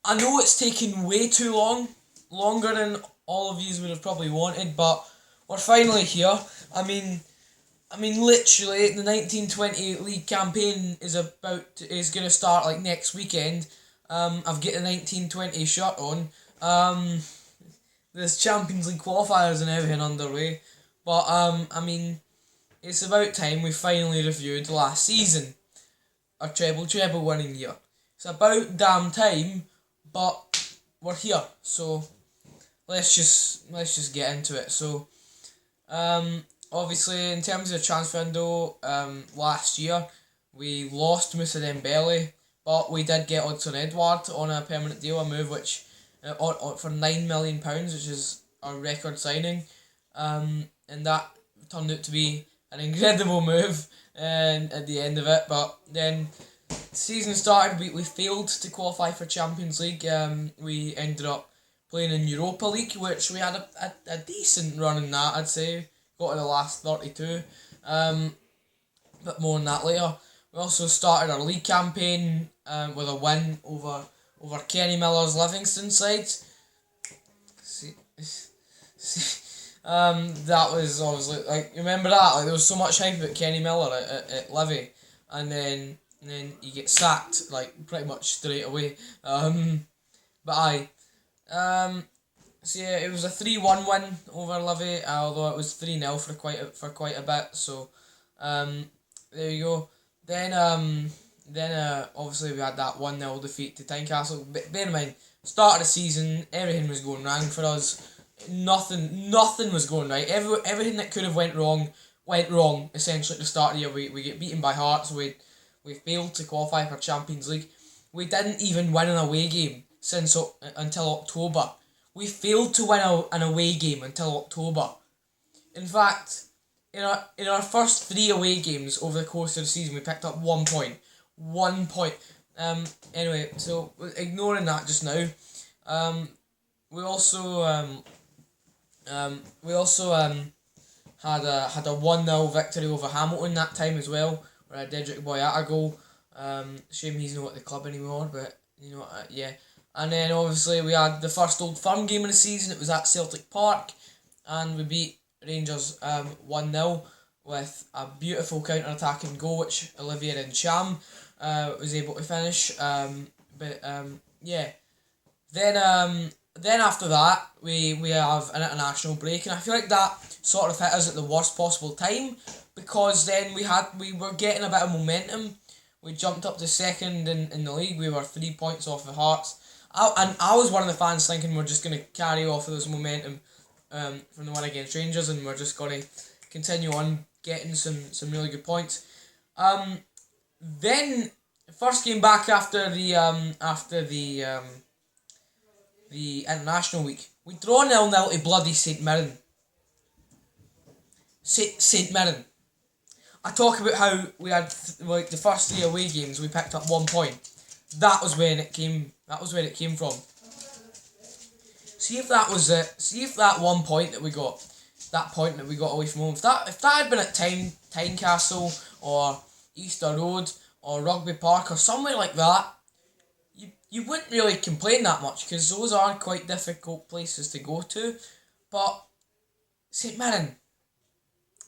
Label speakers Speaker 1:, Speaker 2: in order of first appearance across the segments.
Speaker 1: I know it's taken way too long, longer than all of you would have probably wanted, but we're finally here. Literally, the 1920 league campaign is gonna start like next weekend. I've got the 1920 shirt on. There's Champions League qualifiers and everything underway, but it's about time we finally reviewed last season, a treble winning year. It's about damn time, but we're here, so let's just get into it. So, obviously, in terms of the transfer window, last year we lost Moussa Dembele, but we did get Odsonne Edouard on a permanent deal, a move which for £9 million, which is a record signing, and that turned out to be an incredible move. And at the end of it, but then the season started. We failed to qualify for Champions League. We ended up playing in Europa League, which we had a decent run in that, I'd say. Got to the last 32. But more on that later. We also started our league campaign with a win over Kenny Miller's Livingston side. That was obviously, like, remember that? Like, there was so much hype about Kenny Miller at Livy, and then he gets sacked like pretty much straight away. But aye. So yeah, it was a 3-1 win over Livy, although it was 3-0 for quite a bit. So, there you go. Then obviously we had that 1-0 defeat to Tynecastle. Bear in mind, start of the season, everything was going wrong for us. Nothing was going right. Everything that could have went wrong essentially at the start of the year. We get beaten by Hearts. We failed to qualify for Champions League. We didn't even win an away game until October. We failed to win an away game until October. In fact, in our first 3 away games over the course of the season, we picked up 1 point. 1 point. Anyway, so ignoring that just now, we also had a 1-0 victory over Hamilton that time as well, where I Dedrick Boyata goal. Shame he's not at the club anymore, but yeah. And then obviously we had the first Old Firm game of the season. It was at Celtic Park, and we beat Rangers 1-0 with a beautiful counter-attacking goal which Olivier Ntcham was able to finish. Yeah. Then after that we have an international break, and I feel like that sort of hit us at the worst possible time, because then we were getting a bit of momentum. We jumped up to second in the league. We were 3 points off the Hearts. I was one of the fans thinking we're just going to carry off of this momentum from the win against Rangers, and we're just going to continue on getting some really good points. Then first game back after the international week, we draw 0-0 to bloody St Mirren. St Mirren. I talk about how we had the first 3 away games we picked up 1 point. That was where it came from. See if that was it. See if that 1 point that we got away from home. If that had been at Tynecastle or Easter Road or Rugby Park or somewhere like that, you wouldn't really complain that much, because those are quite difficult places to go to. But St Mirren,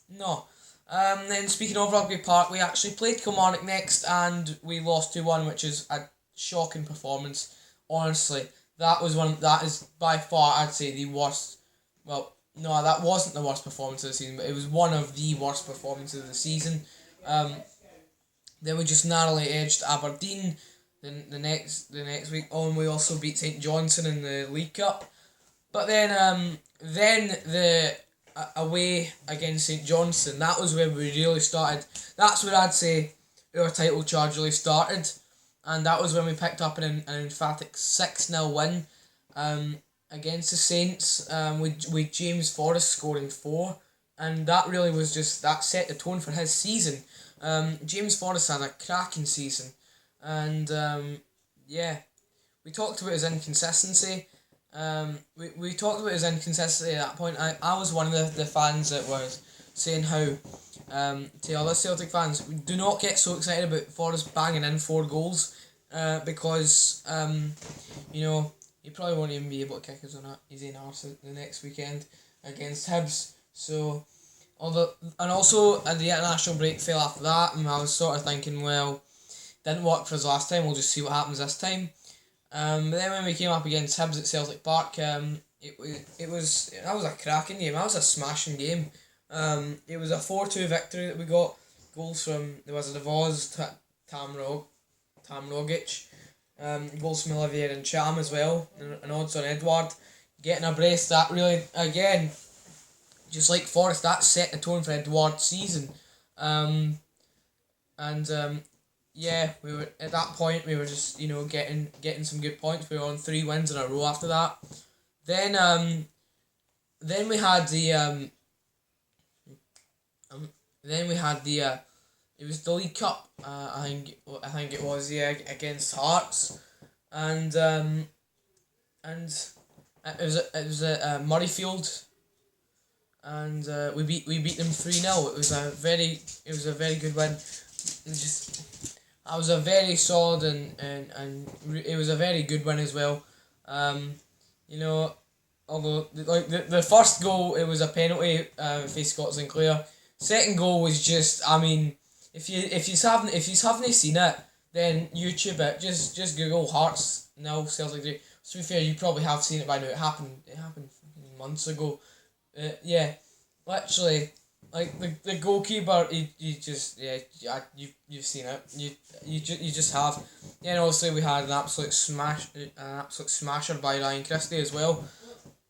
Speaker 1: no. Then speaking of Rugby Park, we actually played Kilmarnock next, and we lost 2-1, which is a shocking performance. Honestly, that is by far, I'd say, the worst. Well, no, that wasn't the worst performance of the season, but it was one of the worst performances of the season. Then we just narrowly edged Aberdeen. Then the next week on, we also beat St Johnstone in the League Cup. But then the away against St Johnstone, that was where we really started. That's where I'd say our title charge really started, and that was when we picked up an emphatic 6-0 win against the Saints, with James Forrest scoring 4, and that really was that set the tone for his season. James Forrest had a cracking season, and yeah, we talked about his inconsistency. We talked about his inconsistency at that point. I was one of the fans that was saying how, to other Celtic fans, do not get so excited about Forrest banging in 4 goals. because you know, he probably won't even be able to kick his own arse the next weekend against Hibs. So, and also the international break fell after that, and I was sort of thinking, well, didn't work for us last time. We'll just see what happens this time. But then when we came up against Hibs at Celtic Park, that was a cracking game. That was a smashing game. It was a 4-2 victory that we got. Goals from the Wizard of Oz, Tam Rogic, goals from Olivier and Cham as well, and odds on Edward. Getting a brace that really, again, just like Forest, that set the tone for Edward's season. Yeah, we were at that point. We were just getting some good points. We were on 3 wins in a row after that. Then we had it was the League Cup. I think it was, yeah, against Hearts, and it was at Murrayfield, and we beat them 3-0. It was a very good win. I was a very solid and it was a very good win as well. Although the first goal, it was a penalty for Scott Sinclair. Second goal was just, I mean, if you haven't seen it, then YouTube it. Just Google Hearts 0 Celtic 3. To be fair, you probably have seen it by now. It happened months ago. Yeah, literally, like the goalkeeper, you've seen it. You just have. Then also we had an absolute smasher by Ryan Christie as well.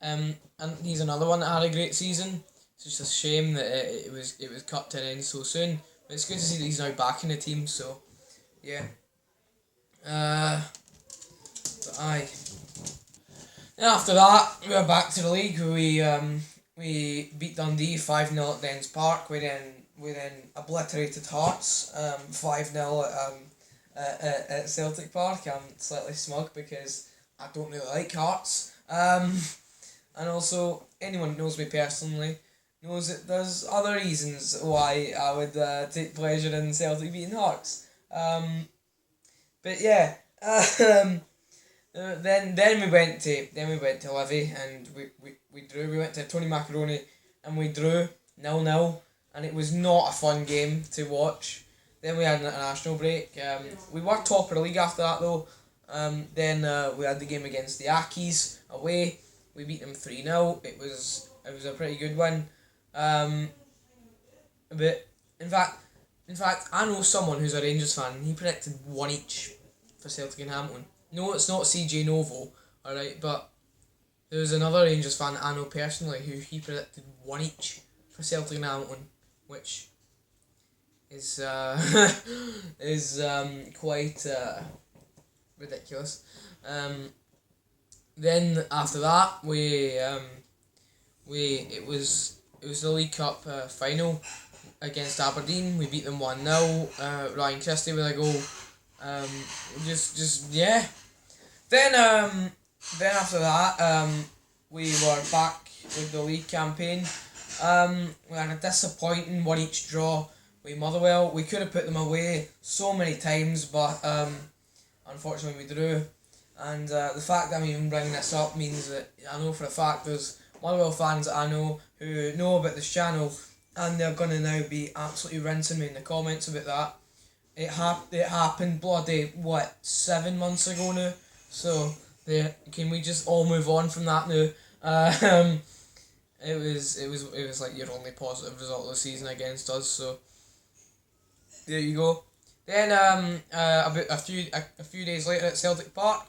Speaker 1: And he's another one that had a great season. It's just a shame that it was cut to an end so soon. But it's good to see that he's now back in the team. So, yeah. But aye. Then after that, we were back to the league. We beat Dundee 5-0 at Dens Park. We then obliterated Hearts 5-0 at Celtic Park. I'm slightly smug because I don't really like Hearts. And also, anyone who knows me personally knows that there's other reasons why I would take pleasure in Celtic beating Hearts. But yeah, then we went to Livy and we drew. We went to Tony Macaroni and we drew 0-0, and it was not a fun game to watch. Then we had an international break. We were top of the league after that though. Then we had the game against the Ackies away. We beat them 3-0. It was a pretty good win. But in fact, I know someone who's a Rangers fan, and he predicted 1 each for Celtic and Hamilton. No, it's not CJ Novo, alright, but there was another Rangers fan that I know personally who he predicted 1 each for Celtic and Hamilton, which is quite ridiculous. Then after that, it was the League Cup final against Aberdeen. We beat them 1-0. Ryan Christie with a goal. Yeah. Then after that, we were back with the league campaign. We had a disappointing 1 each draw with Motherwell. We could have put them away so many times, but unfortunately we drew. And the fact that I'm even bringing this up means that I know for a fact there's Motherwell fans that I know who know about this channel, and they're going to now be absolutely rinsing me in the comments about that. It happened bloody 7 months ago now. So can we just all move on from that now? It was like your only positive result of the season against us. So there you go. Then about a few days later at Celtic Park,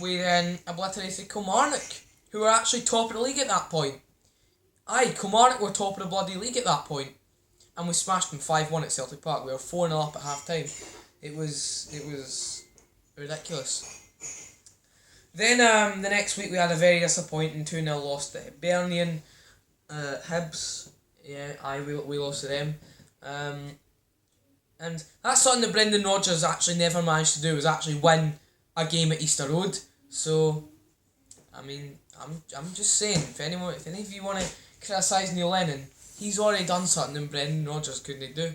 Speaker 1: we then obliterated Kilmarnock, who were actually top of the league at that point. Aye, Kilmarnock were top of the bloody league at that point. And we smashed them 5-1 at Celtic Park. We were 4-0 up at half time. It was ridiculous. Then the next week we had a very disappointing 2-0 loss to Hibernian. Hibs. Yeah, we lost to them. And that's something that Brendan Rodgers actually never managed to do, was actually win a game at Easter Road. So, I mean, I'm just saying, if any of you want to criticise Neil Lennon, he's already done something that Brendan Rodgers couldn't do.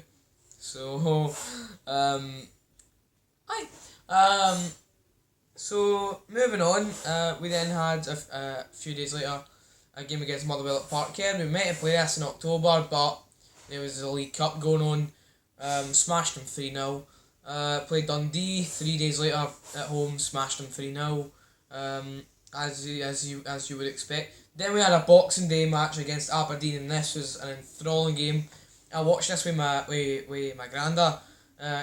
Speaker 1: So, Um, so moving on, we then had a few days later a game against Motherwell at Parkhead. We meant to play this in October, but there was the League Cup going on. Smashed them 3-0. Played Dundee 3 days later at home. Smashed them 3-0. As you would expect. Then we had a Boxing Day match against Aberdeen, and this was an enthralling game. I watched this with my granda,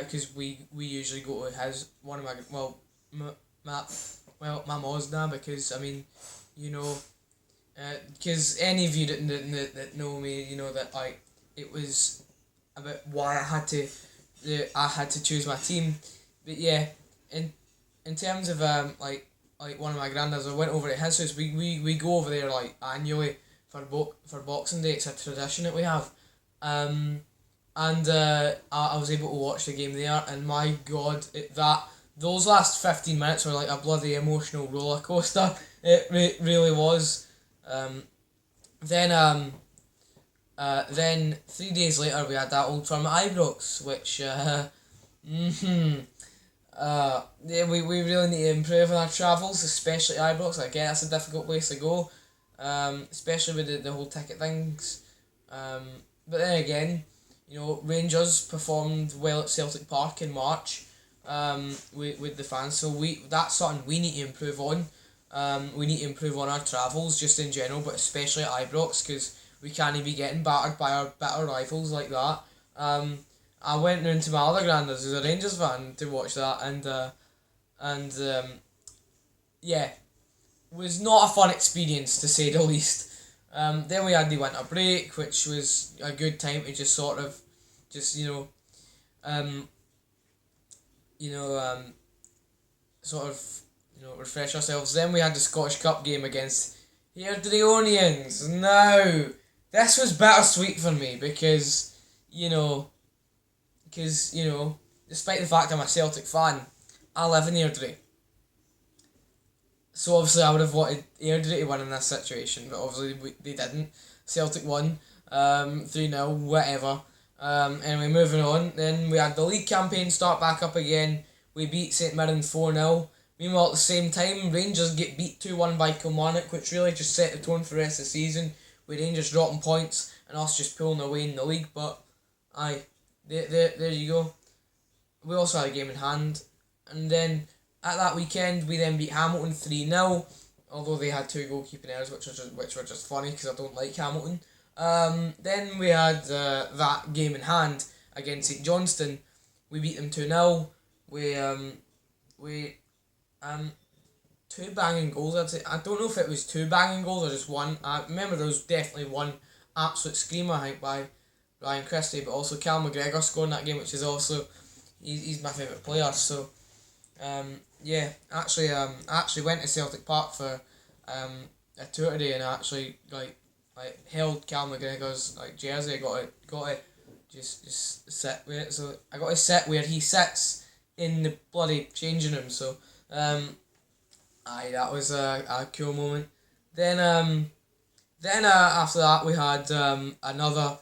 Speaker 1: because we usually go to his one of my my ma's now, because I mean, you know, because any of you that know me, you know that it was about why I had to choose my team. But yeah, in terms of like one of my granddads, I went over to his house. We go over there like annually for Boxing Day. It's a tradition that we have. And I was able to watch the game there, and my God, those last 15 minutes were like a bloody emotional roller coaster. It really was. Then 3 days later we had that Old Firm at Ibrox, which yeah, we really need to improve on our travels, especially Ibrox. I get that's a difficult place to go, especially with the whole ticket things. But then again, you know, Rangers performed well at Celtic Park in March, with the fans. So that's something we need to improve on. We need to improve on our travels just in general, but especially at Ibrox, because we can't be getting battered by our better rivals like that. I went round to my other grandad who's a Rangers fan to watch that, and yeah, was not a fun experience to say the least. Then we had the winter break, which was a good time to just sort of, just sort of refresh ourselves. Then we had the Scottish Cup game against Airdrieonians. Now, this was bittersweet for me because despite the fact I'm a Celtic fan, I live in Airdrie. So obviously I would have wanted Airdrie to win in this situation, but obviously they didn't. Celtic won, 3-0, whatever. Anyway, moving on. Then we had the league campaign start back up again. We beat St Mirren 4-0. Meanwhile, at the same time, Rangers get beat 2-1 by Kilmarnock, which really just set the tone for the rest of the season, with Rangers dropping points and us just pulling away in the league. But aye, there you go. We also had a game in hand. And then at that weekend, we then beat Hamilton 3-0, although they had 2 goalkeeping errors, which were just funny because I don't like Hamilton. Then we had that game in hand against St Johnstone. We beat them 2-0. We 2 banging goals, I'd say. I don't know if it was 2 banging goals or just one. I remember there was definitely one absolute screamer, I think, by Ryan Christie, but also Cal McGregor scoring that game, which is also, he's my favourite player. So yeah, I actually went to Celtic Park for a tour today, and I actually like held Cal McGregor's jersey. I got to just sit with it. So I got to sit where he sits in the bloody changing room. So that was a cool moment. Then after that we had another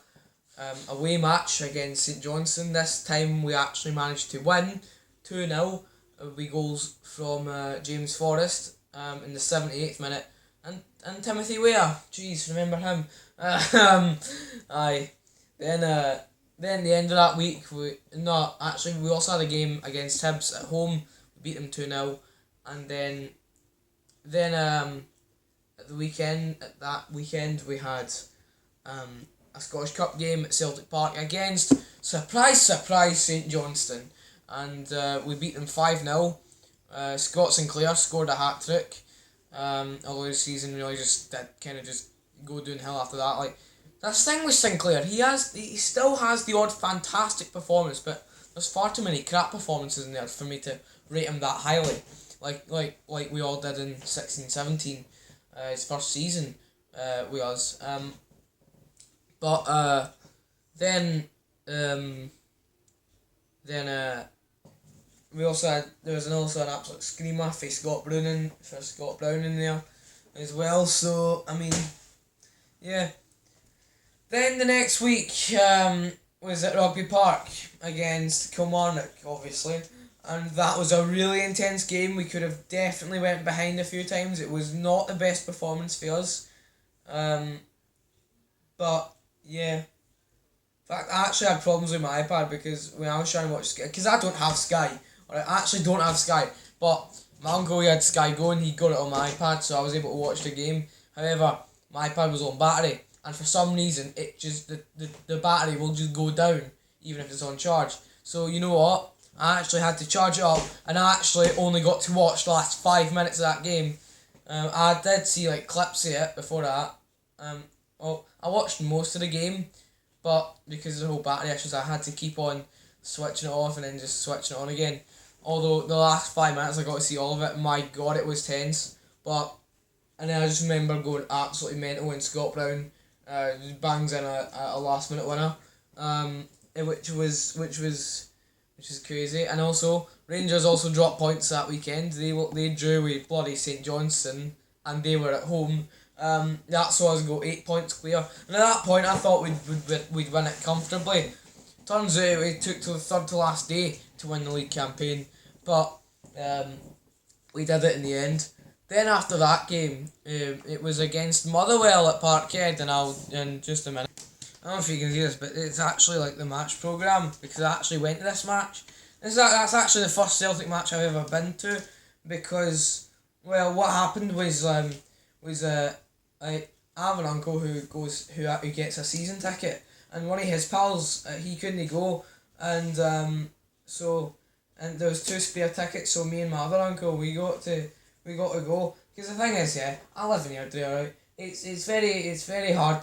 Speaker 1: away match against St Johnstone. This time we actually managed to win 2-0 with goals from James Forrest in the 78th minute, and Timothy Weah. Jeez, remember him. Aye. Then the end of that week, we also had a game against Hibs at home. We beat them 2-0, and then at that weekend we had a Scottish Cup game at Celtic Park against, surprise St Johnstone, and we beat them 5-0. Scott Sinclair scored a hat trick. Although his season really just did kind of just go downhill after that. That's the thing with Sinclair. He still has the odd fantastic performance, but there's far too many crap performances in there for me to rate him that highly. Like we all did in 16-17, his first season with us. Then we also had, there was also an absolute screamer for Scott Brown in there as well. So I mean, yeah. Then the next week was at Rugby Park against Kilmarnock, obviously. and that was a really intense game. We could have definitely went behind a few times. It was not the best performance for us. But yeah, in fact, I actually had problems with my iPad because when I was trying to watch Sky, because I don't have Sky, or I actually don't have Sky, but my uncle, he had Sky Go and he got it on my iPad, so I was able to watch the game. However, my iPad was on battery, and for some reason, it just the battery will just go down even if it's on charge. So you know what? I actually had to charge it up, and I actually only got to watch the last 5 minutes of that game. I did see like clips of it before that. Well, I watched most of the game, but because of the whole battery issues, I had to keep on switching it off and then just switching it on again. Although the last 5 minutes I got to see all of it, my god, it was tense. And then I just remember going absolutely mental when Scott Brown just bangs in a last minute winner, which was crazy. And also Rangers also dropped points that weekend. They drew with bloody St Johnstone, and they were at home. That saw us go 8 points clear, and at that point I thought we'd win it comfortably. Turns out it took till the third to last day to win the league campaign, but we did it in the end. Then after that game, it was against Motherwell at Parkhead, and I'll in just a minute. I don't know if you can see this, but it's actually like the match programme because I actually went to this match. That's actually the first Celtic match I've ever been to, because well, what happened was I have an uncle who gets a season ticket, and one of his pals he couldn't go, and there was two spare tickets, so me and my other uncle we got to go, because the thing is, yeah, I live in Airdrie, right? It's very hard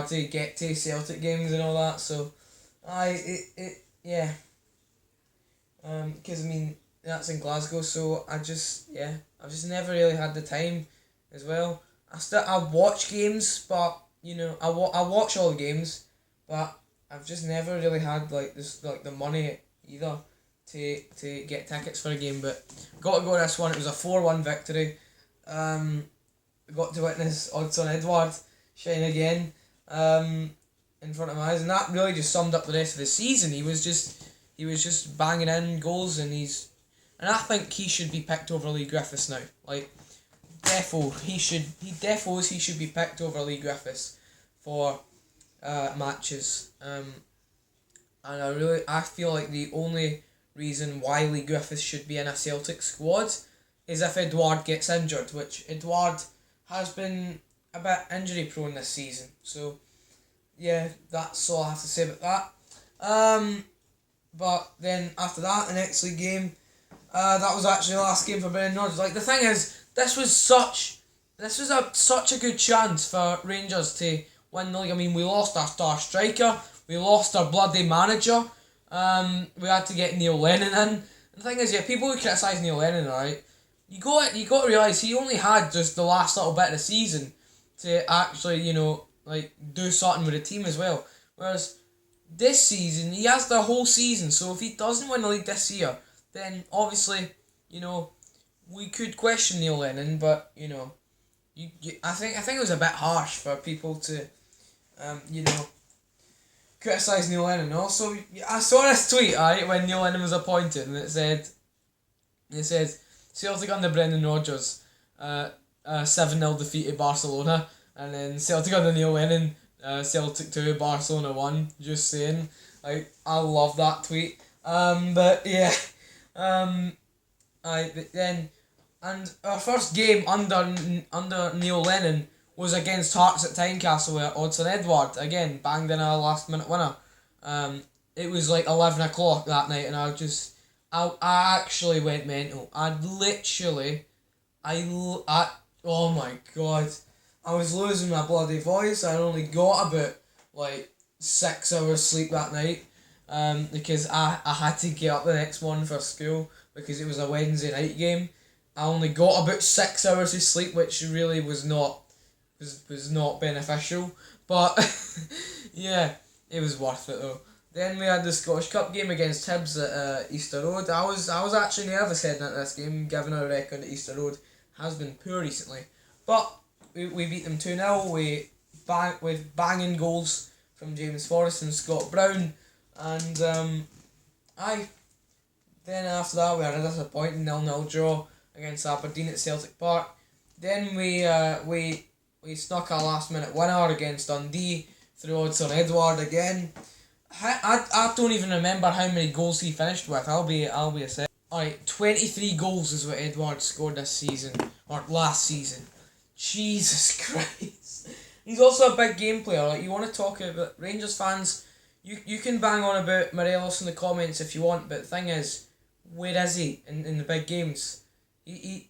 Speaker 1: to get to Celtic games and all that, so because I mean that's in Glasgow, so I've just never really had the time as well. I watch games, but I watch all the games, but I've just never really had like the money either to get tickets for a game. But got to go to this one. It was a 4-1 victory. Got to witness Odsonne Edouard shine again in front of my eyes, and that really just summed up the rest of the season. He was just banging in goals, and I think he should be picked over Lee Griffiths now. Like, he should be picked over Lee Griffiths for matches. And I feel like the only reason why Lee Griffiths should be in a Celtic squad is if Edouard gets injured, which Edouard has been a bit injury prone this season. So yeah, that's all I have to say about that. But then after that, the next league game, that was actually the last game for Brendan Rodgers. Like, the thing is, this was such a good chance for Rangers to win the league. I mean, we lost our star striker, we lost our bloody manager. We had to get Neil Lennon in. And the thing is, yeah, people who criticise Neil Lennon, right? You got to realise he only had just the last little bit of the season to actually, do something with the team as well. Whereas this season, he has the whole season. So if he doesn't win the league this year, then obviously, we could question Neil Lennon. But I think it was a bit harsh for people to, criticise Neil Lennon. Also, I saw this tweet when Neil Lennon was appointed, and it said Celtic under Brendan Rodgers, 7-0 defeated Barcelona, and then Celtic under Neil Lennon, Celtic 2, Barcelona 1. Just saying, like, I love that tweet. But yeah, and our first game under Neil Lennon was against Hearts at Tynecastle, where Odsonne Edouard again banged in a last minute winner. It was like 11 o'clock that night, and I actually went mental. Oh my god, I was losing my bloody voice. I only got about like 6 hours sleep that night, because I had to get up the next morning for school because it was a Wednesday night game. I only got about 6 hours of sleep, which really was not beneficial, but yeah, it was worth it though. Then we had the Scottish Cup game against Hibs at Easter Road. I was actually nervous heading into this game, given our record at Easter Road has been poor recently. But we beat them 2-0 with banging goals from James Forrest and Scott Brown, and Then after that we had a disappointing 0-0 draw against Aberdeen at Celtic Park. Then we snuck a last minute winner against Dundee through Odsonne Edouard again. I don't even remember how many goals he finished with. I'll be a sec. Alright, 23 goals is what Edouard scored this season, or last season. Jesus Christ. He's also a big game player. Like, you want to talk about Rangers fans, you can bang on about Morelos in the comments if you want, but the thing is, where is he in the big games? He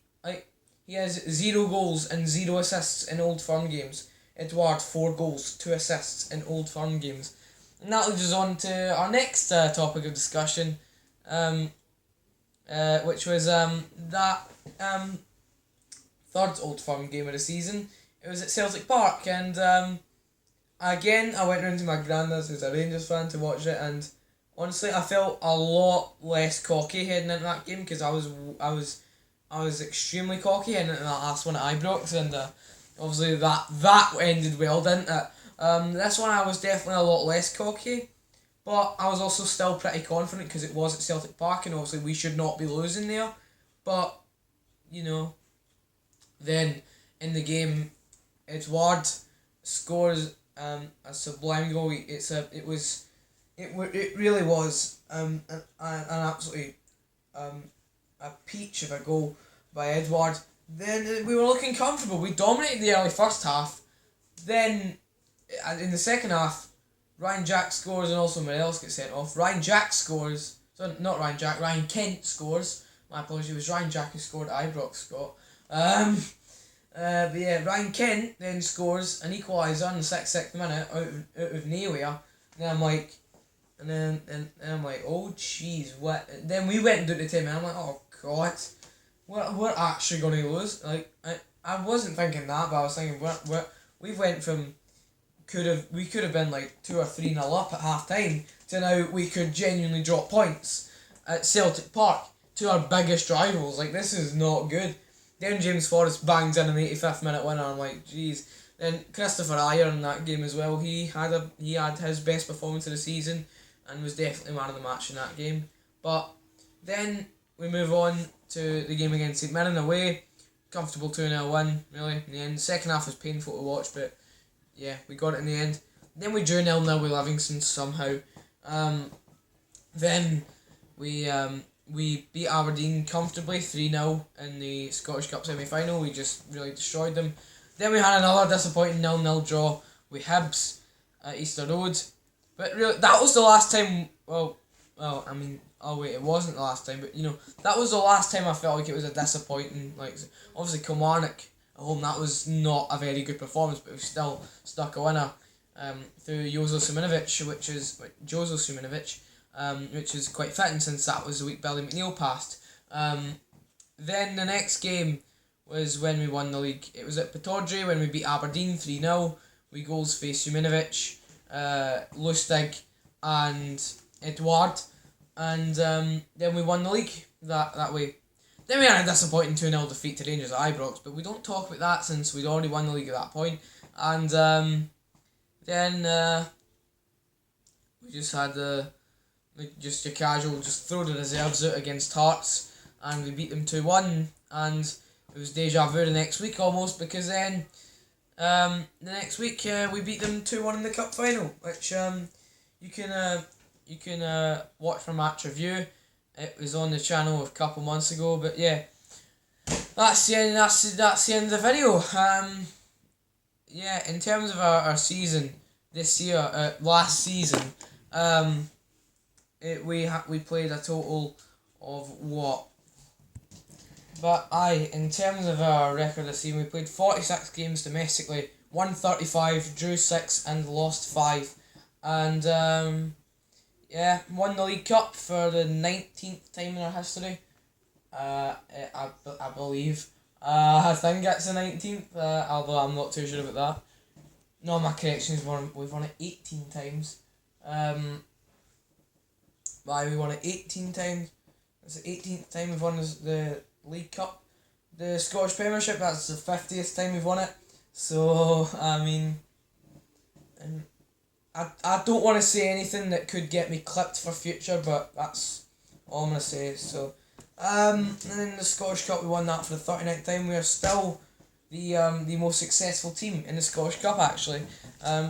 Speaker 1: has 0 goals and 0 assists in Old Firm games. Edouard 4 goals, 2 assists in Old Firm games. And that leads us on to our next topic of discussion, which was that third Old Firm game of the season. It was at Celtic Park, and again I went round to my granddad's, who's a Rangers fan, to watch it, and honestly I felt a lot less cocky heading into that game, because I was extremely cocky heading into that last one at Ibrox, and obviously that ended well, didn't it? This one I was definitely a lot less cocky, but I was also still pretty confident because it was at Celtic Park, and obviously we should not be losing there. But, you know, then in the game, Edouard scores a sublime goal. It really was an absolutely a peach of a goal by Edouard. Then we were looking comfortable. We dominated the early first half. Then in the second half, Ryan Jack scores and also Morelos gets sent off. Ryan Kent scores. My apologies, it was Ryan Jack who scored at Ibrox, Scott. But yeah, Ryan Kent then scores an equaliser in the 66th minute out of nowhere. And I'm like, oh jeez, what? Then we went down to 10 minutes. I'm like, oh god, we're actually going to lose. Like, I wasn't thinking that, but I was thinking we went from we could have been like 2 or 3-0 up at half time to now we could genuinely drop points at Celtic Park to our biggest rivals. Like, this is not good. Then James Forrest bangs in an 85th minute winner. I'm like, jeez. Then Christopher Ayer in that game as well. He had his best performance of the season and was definitely man of the match in that game. But then we move on to the game against St Mirren away. Comfortable 2-0 win, really. In the end, the second half was painful to watch, but yeah, we got it in the end. Then we drew 0-0 with Livingston somehow. Then we beat Aberdeen comfortably 3-0 in the Scottish Cup semi-final. We just really destroyed them. Then we had another disappointing 0-0 draw with Hibs at Easter Road. But really, that was the last time. It wasn't the last time, but that was the last time I felt like it was a disappointing. Like, obviously Kilmarnock at home, that was not a very good performance, but we still stuck a winner through Jozo Simonovic, which is quite fitting since that was the week Billy McNeil passed. Then the next game was when we won the league. It was at Pittodrie when we beat Aberdeen 3-0. We goals faced Simonovic, Lustig and Edouard, and then we won the league that way. Then we had a disappointing 2-0 defeat to Rangers at Ibrox, but we don't talk about that since we'd already won the league at that point. And then we just had just your casual, just throw the reserves out against Hearts, and we beat them 2-1, and it was deja vu the next week almost, because then the next week we beat them 2-1 in the cup final, which you can watch for match review. It was on the channel a couple months ago, but yeah, that's the end. That's the end of the video. In terms of our season this year, last season, we played a total of what? But in terms of our record this season, we played 46 games domestically, won 35, drew 6, and lost 5, and won the League Cup for the 19th time in our history. I believe. I think it's the 19th, although I'm not too sure about that. No, my correction is we've won it 18 times. We won it 18 times. It's the 18th time we've won the League Cup. The Scottish Premiership, that's the 50th time we've won it. So, I mean, I don't want to say anything that could get me clipped for future, but that's All I'm gonna say. So, and then the Scottish Cup, we won that for the 39th time. We are still the most successful team in the Scottish Cup, actually.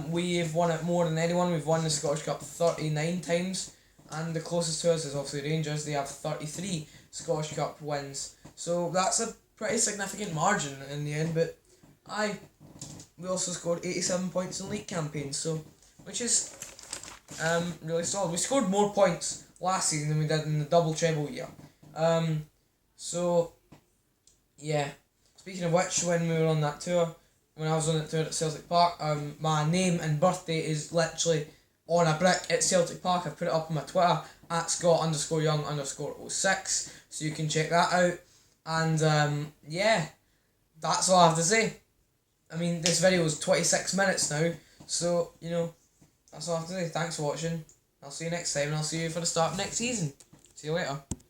Speaker 1: We've won it more than anyone. We've won the Scottish Cup 39 times, and the closest to us is obviously Rangers. They have 33 Scottish Cup wins. So that's a pretty significant margin in the end, but we also scored 87 points in league campaigns, so which is really solid. We scored more points last season than we did in the double treble year. So yeah. Speaking of which, when we were on that tour, when I was on that tour at Celtic Park, my name and birthday is literally on a brick at Celtic Park. I've put it up on my Twitter at Scott_Young_06, so you can check that out. And yeah, that's all I have to say. I mean, this video is 26 minutes now, so that's all I have to say. Thanks for watching. I'll see you next time, and I'll see you for the start of next season. See you later.